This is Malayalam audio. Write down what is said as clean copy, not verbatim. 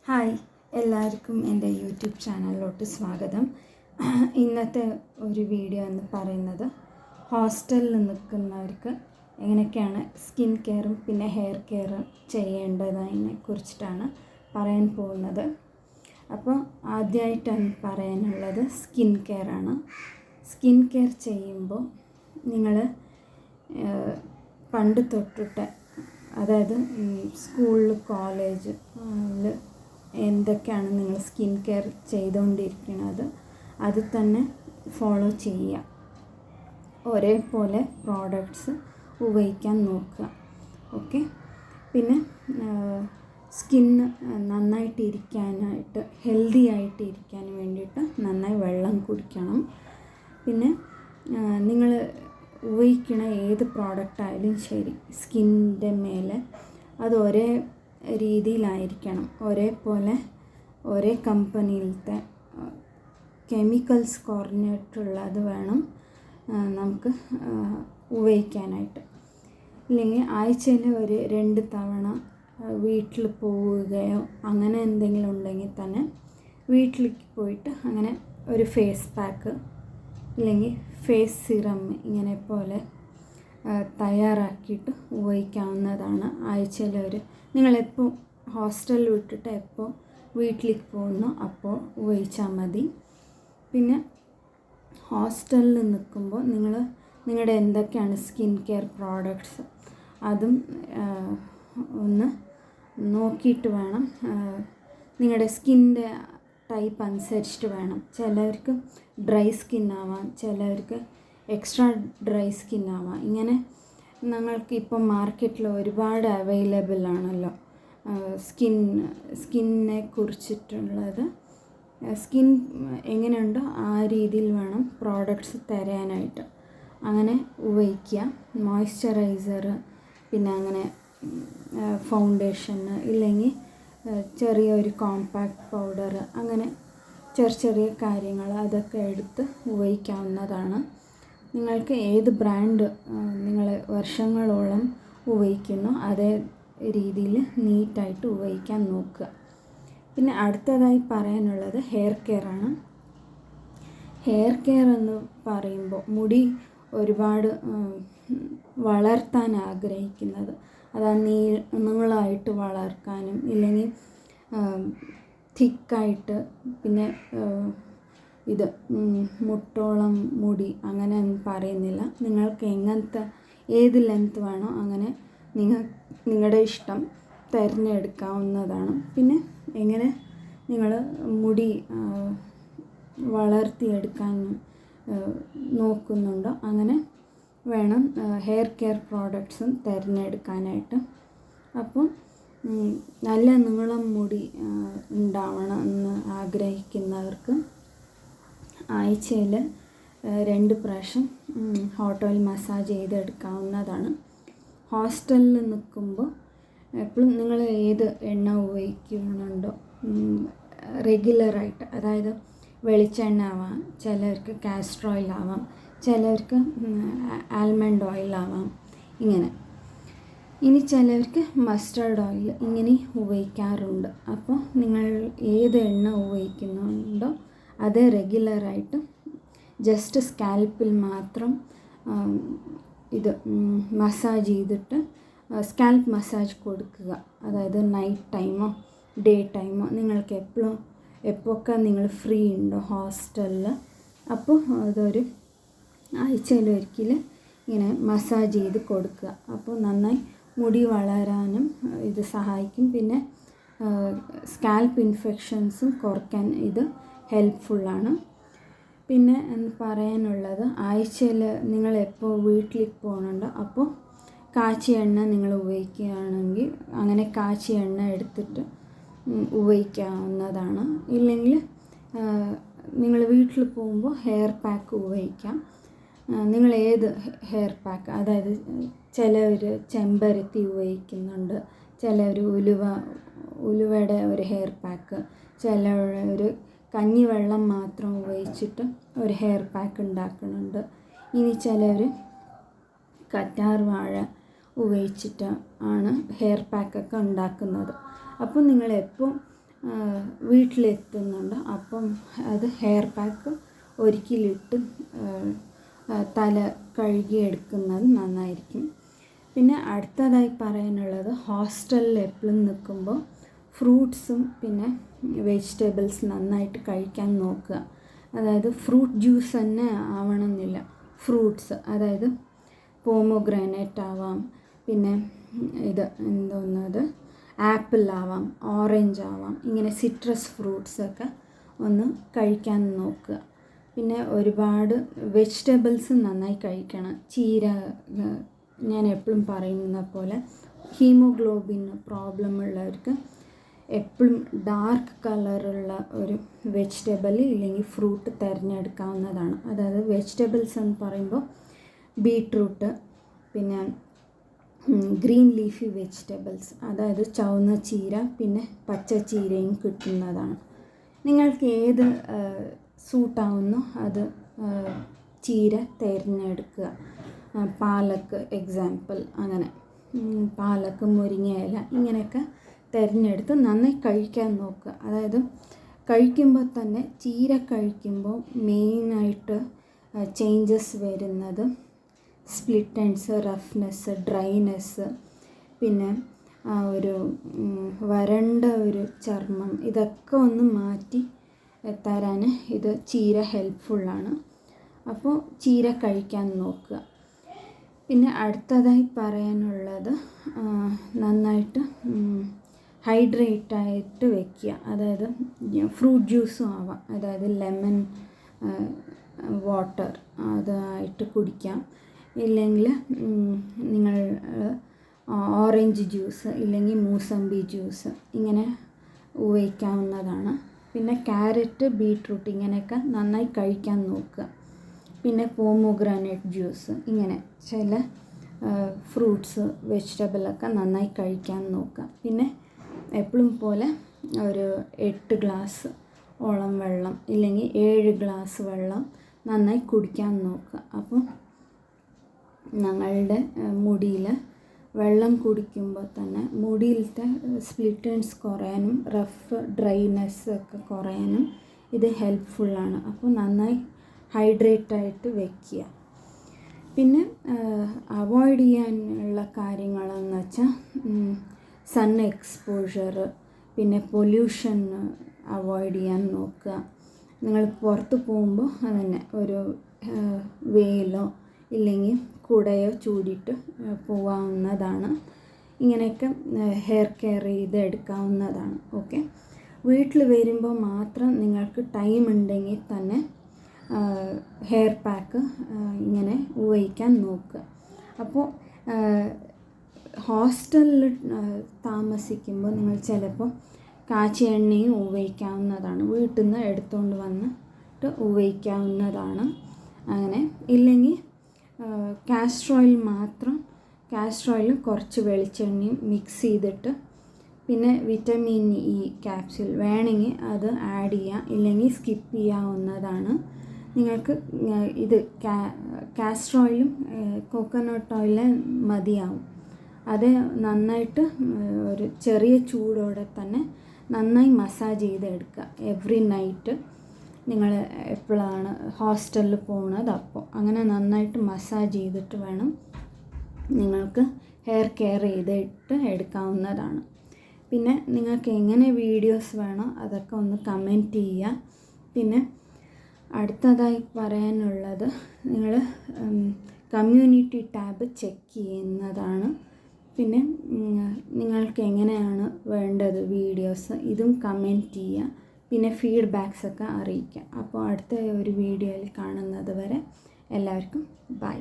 ഹായ്, എല്ലാവർക്കും എൻ്റെ യൂട്യൂബ് ചാനലിലോട്ട് സ്വാഗതം. ഇന്നത്തെ ഒരു വീഡിയോ എന്ന് പറയുന്നത് ഹോസ്റ്റലിൽ നിൽക്കുന്നവർക്ക് എങ്ങനെയൊക്കെയാണ് സ്കിൻ കെയറും പിന്നെ ഹെയർ കെയറും ചെയ്യേണ്ടതിനെ കുറിച്ചിട്ടാണ് പറയാൻ പോകുന്നത്. അപ്പോൾ ആദ്യമായിട്ടാണ് പറയാനുള്ളത് സ്കിൻ കെയറാണ്. സ്കിൻ കെയർ ചെയ്യുമ്പോൾ നിങ്ങൾ പണ്ട് തൊട്ടിട്ട്, അതായത് സ്കൂളിൽ കോളേജിൽ എന്തൊക്കെയാണ് നിങ്ങൾ സ്കിൻ കെയർ ചെയ്തുകൊണ്ടിരിക്കുന്നത് അത് തന്നെ ഫോളോ ചെയ്യുക. ഒരേപോലെ പ്രോഡക്ട്സ് ഉപയോഗിക്കാൻ നോക്കുക. ഓക്കെ. പിന്നെ സ്കിന്ന് നന്നായിട്ടിരിക്കാനായിട്ട്, ഹെൽത്തി ആയിട്ടിരിക്കാൻ വേണ്ടിയിട്ട് നന്നായി വെള്ളം കുടിക്കണം. പിന്നെ നിങ്ങൾ ഉപയോഗിക്കുന്ന ഏത് പ്രോഡക്റ്റായാലും ശരി, സ്കിന്നിൻ്റെ മേലെ അത് ഒരേ രീതിയിലായിരിക്കണം, ഒരേ കമ്പനിയിലത്തെ കെമിക്കൽസ് കുറഞ്ഞിട്ടുള്ളത് വേണം നമുക്ക് ഉപയോഗിക്കാനായിട്ട്. ഇല്ലെങ്കിൽ ആഴ്ചയിൽ ഒരു 2 തവണ വീട്ടിൽ പോവുകയോ അങ്ങനെ എന്തെങ്കിലും ഉണ്ടെങ്കിൽ തന്നെ വീട്ടിലേക്ക് പോയിട്ട് അങ്ങനെ ഒരു ഫേസ് പാക്ക് ഇല്ലെങ്കിൽ ഫേസ് സിറം ഇങ്ങനെ പോലെ തയ്യാറാക്കിയിട്ട് ഉപയോഗിക്കാവുന്നതാണ്. ആഴ്ചയിൽ നിങ്ങളെപ്പോൾ ഹോസ്റ്റലിൽ വിട്ടിട്ട് എപ്പോൾ വീട്ടിലേക്ക് പോകുന്നു അപ്പോൾ ഉപയോഗിച്ചാൽ മതി. പിന്നെ ഹോസ്റ്റലിൽ നിൽക്കുമ്പോൾ നിങ്ങളുടെ എന്തൊക്കെയാണ് സ്കിൻ കെയർ പ്രോഡക്ട്സ് അതും ഒന്ന് നോക്കിയിട്ട് വേണം. നിങ്ങളുടെ സ്കിൻ്റെ ടൈപ്പ് അനുസരിച്ചിട്ട് വേണം. ചിലവർക്ക് ഡ്രൈ സ്കിൻ ആവാം, ചിലവർക്ക് എക്സ്ട്രാ ഡ്രൈ സ്കിൻ ആവാം. ഇങ്ങനെ ഞങ്ങൾക്കിപ്പം മാർക്കറ്റിൽ ഒരുപാട് അവൈലബിൾ ആണല്ലോ സ്കിന്നിനെ കുറിച്ചിട്ടുള്ളത്. സ്കിൻ എങ്ങനെയുണ്ടോ ആ രീതിയിൽ വേണം പ്രോഡക്ട്സ് തരാനായിട്ട്. അങ്ങനെ ഉപയോഗിക്കുക. മോയ്സ്ചറൈസർ, പിന്നെ അങ്ങനെ ഫൗണ്ടേഷന് ഇല്ലെങ്കിൽ ചെറിയൊരു കോമ്പാക്ട് പൗഡർ, അങ്ങനെ ചെറിയ കാര്യങ്ങൾ അതൊക്കെ എടുത്ത് ഉപയോഗിക്കാവുന്നതാണ്. നിങ്ങൾക്ക് ഏത് ബ്രാൻഡ് നിങ്ങൾ വർഷങ്ങളോളം ഉപയോഗിക്കുന്നു അതേ രീതിയിൽ നീറ്റായിട്ട് ഉപയോഗിക്കാൻ നോക്കുക. പിന്നെ അടുത്തതായി പറയാനുള്ളത് ഹെയർ കെയറാണ്. ഹെയർ കെയർ എന്ന് പറയുമ്പോൾ മുടി ഒരുപാട് വളർത്താൻ ആഗ്രഹിക്കുന്നത്, അതായത് നീളമായിട്ട് വളർത്താനും ഇല്ലെങ്കിൽ തിക്കായിട്ട്, പിന്നെ ഇത് മുട്ടോളം മുടി അങ്ങനെ പറയുന്നില്ല. നിങ്ങൾക്ക് ഏത് ലെങ്ത് വേണോ അങ്ങനെ നിങ്ങളുടെ ഇഷ്ടം തിരഞ്ഞെടുക്കാവുന്നതാണ്. പിന്നെ എങ്ങനെ നിങ്ങൾ മുടി വളർത്തിയെടുക്കാൻ നോക്കുന്നുണ്ടോ അങ്ങനെ വേണം ഹെയർ കെയർ പ്രോഡക്ട്സും തിരഞ്ഞെടുക്കാനായിട്ട്. അപ്പം നല്ല നീളം മുടി ഉണ്ടാവണം എന്ന് ആഗ്രഹിക്കുന്നവർക്ക് ആഴ്ചയിൽ 2 പ്രാവശ്യം ഹോട്ട് ഓയിൽ മസാജ് ചെയ്തെടുക്കാവുന്നതാണ്. ഹോസ്റ്റലിൽ നിൽക്കുമ്പോൾ എപ്പോഴും നിങ്ങൾ ഏത് എണ്ണ ഉപയോഗിക്കുന്നുണ്ടോ റെഗുലറായിട്ട്, അതായത് വെളിച്ചെണ്ണ ആവാം, ചിലർക്ക് കാസ്റ്റർ ഓയിൽ ആവാം, ചിലർക്ക് ആൽമണ്ട് ഓയിൽ ആവാം, ഇനി ചിലർക്ക് മസ്റ്റർഡ് ഓയിൽ ഇങ്ങനെ ഉപയോഗിക്കാറുണ്ട്. അപ്പോൾ നിങ്ങൾ ഏത് എണ്ണ ഉപയോഗിക്കുന്നുണ്ടോ അത് റെഗുലറായിട്ട് ജസ്റ്റ് സ്കാൽപ്പിൽ മാത്രം ഇത് മസാജ് ചെയ്തിട്ട് സ്കാൽപ്പ് മസാജ് കൊടുക്കുക. അതായത് നൈറ്റ് ടൈമോ ഡേ ടൈമോ നിങ്ങൾക്ക് എപ്പോഴൊക്കെ നിങ്ങൾ ഫ്രീ ഉണ്ടോ ഹോസ്റ്റലിൽ, അപ്പോൾ അതൊരു ആഴ്ചയിലൊരിക്കൽ ഇങ്ങനെ മസാജ് ചെയ്ത് കൊടുക്കുക. അപ്പോൾ നന്നായി മുടി വളരാനും ഇത് സഹായിക്കും. പിന്നെ സ്കാൽപ്പ് ഇൻഫെക്ഷൻസും കുറയ്ക്കാൻ ഇത് ഹെൽപ്ഫുള്ളാണ്. പിന്നെ പറയാനുള്ളത്, ആഴ്ചയിൽ നിങ്ങൾ എപ്പോൾ വീട്ടിലേക്ക് പോകുന്നുണ്ടോ അപ്പോൾ കാച്ചിയ എണ്ണ നിങ്ങൾ ഉപയോഗിക്കുകയാണെങ്കിൽ അങ്ങനെ കാച്ചിയ എണ്ണ എടുത്തിട്ട് ഉപയോഗിക്കാവുന്നതാണ്. ഇല്ലെങ്കിൽ നിങ്ങൾ വീട്ടിൽ പോകുമ്പോൾ ഹെയർ പാക്ക് ഉപയോഗിക്കാം. നിങ്ങൾ ഏത് ഹെയർ പാക്ക്, അതായത് ചിലവർ ചെമ്പരത്തി ഉപയോഗിക്കുന്നുണ്ട്, ചിലവർ ഉലുവയുടെ ഒരു ഹെയർ പാക്ക്, ചിലവർ കഞ്ഞിവെള്ളം മാത്രം ഉപയോഗിച്ചിട്ട് ഒരു ഹെയർ പാക്ക് ഉണ്ടാക്കുന്നുണ്ട്. ഇനി ചിലവർ കറ്റാർ വാഴ ഉപയോഗിച്ചിട്ട് ആണ് ഹെയർ പാക്കൊക്കെ ഉണ്ടാക്കുന്നത്. അപ്പോൾ നിങ്ങളെപ്പോൾ വീട്ടിലെത്തുന്നുണ്ട്. അപ്പം അത് ഹെയർ പാക്ക് ഒരിക്കലിട്ട് തല കഴുകിയെടുക്കുന്നത് നന്നായിരിക്കും. പിന്നെ അടുത്തതായി പറയാനുള്ളത്, ഹോസ്റ്റലിൽ എപ്പോഴും നിൽക്കുമ്പോൾ ഫ്രൂട്ട്സും പിന്നെ വെജിറ്റബിൾസ് നന്നായിട്ട് കഴിക്കാൻ നോക്കുക. അതായത് ഫ്രൂട്ട് ജ്യൂസ് തന്നെ ആവണമെന്നില്ല, ഫ്രൂട്ട്സ്, അതായത് പോമോഗ്രാനൈറ്റ് ആവാം, പിന്നെ എന്തോന്നത് ആപ്പിൾ ആവാം, ഓറഞ്ച് ആവാം, ഇങ്ങനെ സിട്രസ് ഫ്രൂട്ട്സൊക്കെ ഒന്ന് കഴിക്കാൻ നോക്കുക. പിന്നെ ഒരുപാട് വെജിറ്റബിൾസ് നന്നായി കഴിക്കണം. ചീര, ഞാൻ എപ്പോഴും പറയുന്ന പോലെ ഹീമോഗ്ലോബിൻ പ്രോബ്ലം ഉള്ളവർക്ക് എപ്പോഴും ഡാർക്ക് കളറുള്ള ഒരു വെജിറ്റബിൾ ഇല്ലെങ്കിൽ ഫ്രൂട്ട് തിരഞ്ഞെടുക്കാവുന്നതാണ്. അതായത് വെജിറ്റബിൾസ് എന്ന് പറയുമ്പോൾ ബീട്രൂട്ട്, പിന്നെ ഗ്രീൻ ലീഫി വെജിറ്റബിൾസ്, അതായത് ചുവന്ന ചീര, പിന്നെ പച്ച ചീരയും കിട്ടുന്നതാണ്. നിങ്ങൾക്ക് ഏത് സൂട്ടാവുന്നോ അത് ചീര തിരഞ്ഞെടുക്കുക. പാലക്ക് എക്സാമ്പിൾ, അങ്ങനെ പാലക്ക്, മുരിങ്ങയില, ഇങ്ങനെയൊക്കെ തിരഞ്ഞെടുത്ത് നന്നായി കഴിക്കാൻ നോക്കുക. അതായത് കഴിക്കുമ്പോൾ തന്നെ ചീര കഴിക്കുമ്പോൾ മെയിനായിട്ട് ചേഞ്ചസ് വരുന്നത് സ്പ്ലിറ്റ് എൻഡ്സ്, റഫ്നെസ്, ഡ്രൈനെസ്, പിന്നെ ഒരു വരണ്ട ഒരു ചർമ്മം, ഇതൊക്കെ ഒന്ന് മാറ്റി തരാൻ ഇത് ചീര ഹെൽപ്ഫുള്ളാണ്. അപ്പോൾ ചീര കഴിക്കാൻ നോക്കുക. പിന്നെ അടുത്തതായി പറയാനുള്ളത്, നന്നായിട്ട് ഹൈഡ്രേറ്റായിട്ട് വയ്ക്കുക. അതായത് ഫ്രൂട്ട് ജ്യൂസും ആവാം, അതായത് ലെമൺ വാട്ടർ അതായിട്ട് കുടിക്കാം. ഇല്ലെങ്കിൽ നിങ്ങൾ ഓറഞ്ച് ജ്യൂസ് ഇല്ലെങ്കിൽ മൂസമ്പി ജ്യൂസ് ഇങ്ങനെ ഉപയോഗിക്കാവുന്നതാണ്. പിന്നെ ക്യാരറ്റ്, ബീട്രൂട്ട് ഇങ്ങനെയൊക്കെ നന്നായി കഴിക്കാൻ നോക്കുക. പിന്നെ പോമോഗ്രാനൈറ്റ് ജ്യൂസ്, ഇങ്ങനെ ചില ഫ്രൂട്ട്സ്, വെജിറ്റബിളൊക്കെ നന്നായി കഴിക്കാൻ നോക്കുക. പിന്നെ എപ്പോഴും പോലെ ഒരു 8 ഗ്ലാസ് ഓളം വെള്ളം ഇല്ലെങ്കിൽ 7 ഗ്ലാസ് വെള്ളം നന്നായി കുടിക്കാൻ നോക്കുക. അപ്പോൾ ഞങ്ങളുടെ മുടിയിൽ വെള്ളം കുടിക്കുമ്പോൾ തന്നെ മുടിയിലത്തെ സ്പ്ലിറ്റ് എൻഡ്സ് കുറയാനും റഫ് ഡ്രൈനെസ് ഒക്കെ കുറയാനും ഇത് ഹെൽപ്ഫുള്ളാണ്. അപ്പോൾ നന്നായി ഹൈഡ്രേറ്റായിട്ട് വയ്ക്കുക. പിന്നെ അവോയ്ഡ് ചെയ്യാനുള്ള കാര്യങ്ങളെന്ന് വെച്ചാൽ സൺ എക്സ്പോഷർ, പിന്നെ പൊല്യൂഷൻ അവോയ്ഡ് ചെയ്യാൻ നോക്കുക. നിങ്ങൾ പുറത്ത് പോകുമ്പോൾ അതന്നെ ഒരു വെയിലോ ഇല്ലെങ്കിൽ കുടയോ ചൂടിയിട്ട് പോകാവുന്നതാണ്. ഇങ്ങനെയൊക്കെ ഹെയർ കെയർ ചെയ്ത് എടുക്കാവുന്നതാണ്. ഓക്കെ, വീട്ടിൽ വരുമ്പോൾ മാത്രം നിങ്ങൾക്ക് ടൈം ഉണ്ടെങ്കിൽ തന്നെ ഹെയർ പാക്ക് ഇങ്ങനെ ഉപയോഗിക്കാൻ നോക്കുക. അപ്പോൾ ഹോസ്റ്റലിൽ താമസിക്കുമ്പോൾ നിങ്ങൾ ചിലപ്പോൾ കാച്ചിയ എണ്ണയും ഉപയോഗിക്കാവുന്നതാണ്. വീട്ടിൽ നിന്ന് എടുത്തുകൊണ്ട് വന്നിട്ട് ഉപയോഗിക്കാവുന്നതാണ്. അങ്ങനെ ഇല്ലെങ്കിൽ കാസ്റ്റർ ഓയിൽ മാത്രം, കാസ്റ്റർ ഓയിലും കുറച്ച് വെളിച്ചെണ്ണയും മിക്സ് ചെയ്തിട്ട് പിന്നെ വിറ്റമിൻ ഇ ക്യാപ്സ്യൂൾ വേണമെങ്കിൽ അത് ആഡ് ചെയ്യാം, ഇല്ലെങ്കിൽ സ്കിപ്പ് ചെയ്യാവുന്നതാണ്. നിങ്ങൾക്ക് ഇത് കാസ്റ്റർ ഓയിലും കോക്കനട്ട് ഓയിലും മതിയാവും. അത് നന്നായിട്ട് ഒരു ചെറിയ ചൂടോടെ തന്നെ നന്നായി മസാജ് ചെയ്തെടുക്കുക. എവറി നൈറ്റ് നിങ്ങൾ എപ്പോഴാണ് ഹോസ്റ്റലിൽ പോകുന്നത് അപ്പോൾ അങ്ങനെ നന്നായിട്ട് മസാജ് ചെയ്തിട്ട് വേണം നിങ്ങൾക്ക് ഹെയർ കെയർ ചെയ്തിട്ട് എടുക്കാവുന്നതാണ്. പിന്നെ നിങ്ങൾക്ക് എങ്ങനെ വീഡിയോസ് വേണോ അതൊക്കെ ഒന്ന് കമൻറ്റ് ചെയ്യുക. പിന്നെ അടുത്തതായി പറയാനുള്ളത്, നിങ്ങൾ കമ്മ്യൂണിറ്റി ടാബ് ചെക്ക് ചെയ്യുന്നതാണ്. പിന്നെ നിങ്ങൾക്ക് എങ്ങനെയാണ് വേണ്ടത് വീഡിയോസ്, ഇതും കമൻറ്റ് ചെയ്യുക. പിന്നെ ഫീഡ്ബാക്സൊക്കെ അറിയിക്കുക. അപ്പോൾ അടുത്ത ഒരു വീഡിയോയിൽ കാണുന്നത് വരെ എല്ലാവർക്കും ബൈ.